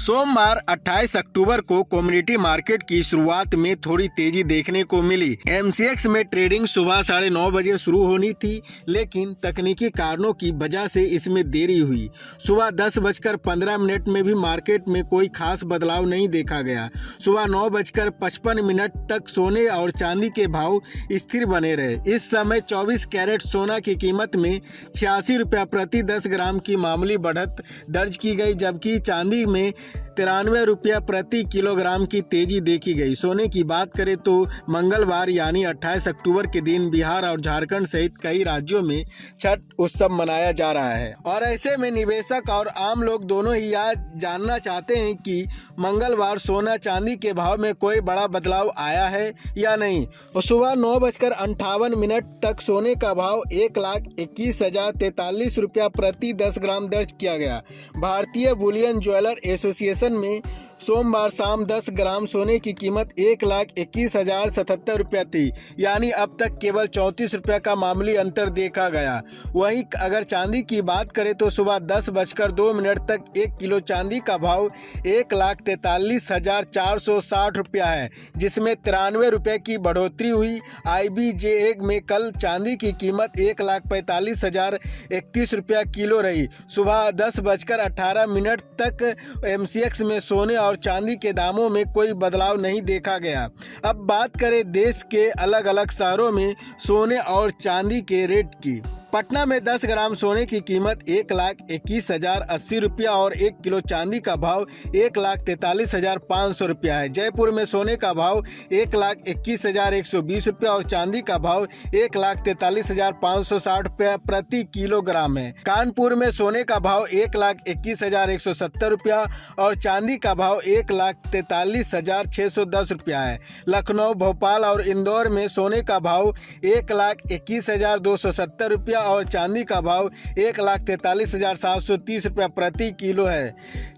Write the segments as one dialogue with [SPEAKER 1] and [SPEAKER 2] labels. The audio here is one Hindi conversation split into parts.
[SPEAKER 1] सोमवार 28 अक्टूबर को कम्युनिटी मार्केट की शुरुआत में थोड़ी तेजी देखने को मिली। एमसीएक्स में ट्रेडिंग सुबह 9:30 बजे शुरू होनी थी, लेकिन तकनीकी कारणों की वजह से इसमें देरी हुई। सुबह 10:15 में भी मार्केट में कोई खास बदलाव नहीं देखा गया। सुबह 9:55 तक सोने और चांदी के भाव स्थिर बने रहे। इस समय 24 कैरेट सोना की कीमत में 86 रुपया प्रति 10 ग्राम की मामूली बढ़त दर्ज की गई, जबकि चांदी में 93 रुपया प्रति किलोग्राम की तेजी देखी गई। सोने की बात करें तो मंगलवार यानी 28 अक्टूबर के दिन बिहार और झारखंड सहित कई राज्यों में छठ उत्सव मनाया जा रहा है और ऐसे में निवेशक और आम लोग दोनों ही यह जानना चाहते हैं कि मंगलवार सोना चांदी के भाव में कोई बड़ा बदलाव आया है या नहीं। और सुबह 9:58 तक सोने का भाव 1,21,043 रुपया प्रति 10 ग्राम दर्ज किया गया। भारतीय बुलियन ज्वेलर एसोसिएशन में सोमवार शाम 10 ग्राम सोने की कीमत 1,21,077 रुपया थी, यानी अब तक केवल 34 रुपया का मामूली अंतर देखा गया। वहीं अगर चांदी की बात करें तो सुबह 10:02 तक 1 किलो चांदी का भाव 1,43,460 रुपया है, जिसमें 93 रुपये की बढ़ोतरी हुई। IBJ में कल चांदी की कीमत 1,45,031 रुपया किलो रही। सुबह 10:18 तक MCX में सोने और चांदी के दामों में कोई बदलाव नहीं देखा गया। अब बात करें देश के अलग अलग शहरों में सोने और चांदी के रेट की। पटना में 10 ग्राम सोने की कीमत 1,21,080 रुपया और 1 किलो चांदी का भाव 1,43,500 रुपया है। जयपुर में सोने का भाव 1,21,120 रुपया और चांदी का भाव 1,43,560 रुपया प्रति किलोग्राम है। कानपुर में सोने का भाव 1,21,170 रुपया और चांदी का भाव 1,43,610 रुपया है। लखनऊ, भोपाल और इंदौर में सोने का भाव 1,21,270 रुपया और चांदी का भाव 1,43,730 रुपया प्रति किलो है।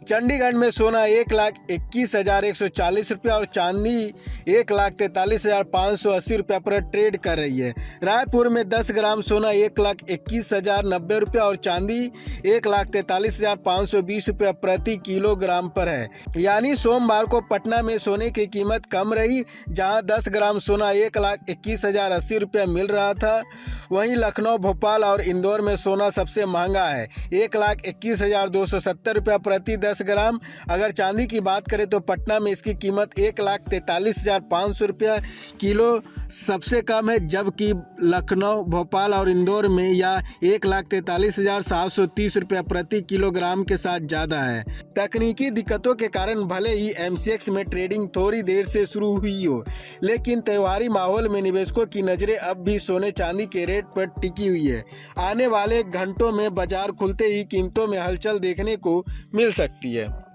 [SPEAKER 1] चंडीगढ़ में सोना 1,21,140 रुपया और चांदी 1,43,580 रुपया पर ट्रेड कर रही है। रायपुर में 10 ग्राम सोना 1,21,090 रुपया और चांदी 1,43,520 रुपया प्रति किलोग्राम पर है। यानी सोमवार को पटना में सोने की कीमत कम रही, जहां 10 ग्राम सोना 1,21,080 रुपया मिल रहा था। वहीं लखनऊ, भोपाल और इंदौर में सोना सबसे महंगा है, 1,21,270 रुपया प्रति 10 ग्राम। अगर चांदी की बात करें तो पटना में इसकी कीमत 1,43,500 रुपया किलो सबसे कम है, जबकि लखनऊ, भोपाल और इंदौर में यह 1,43,730 रुपया प्रति किलोग्राम के साथ ज़्यादा है। तकनीकी दिक्कतों के कारण भले ही MCX में ट्रेडिंग थोड़ी देर से शुरू हुई हो, लेकिन त्योहारी माहौल में निवेशकों की नज़रें अब भी सोने चांदी के रेट पर टिकी हुई है। आने वाले घंटों में बाजार खुलते ही कीमतों में हलचल देखने को मिल सकती है।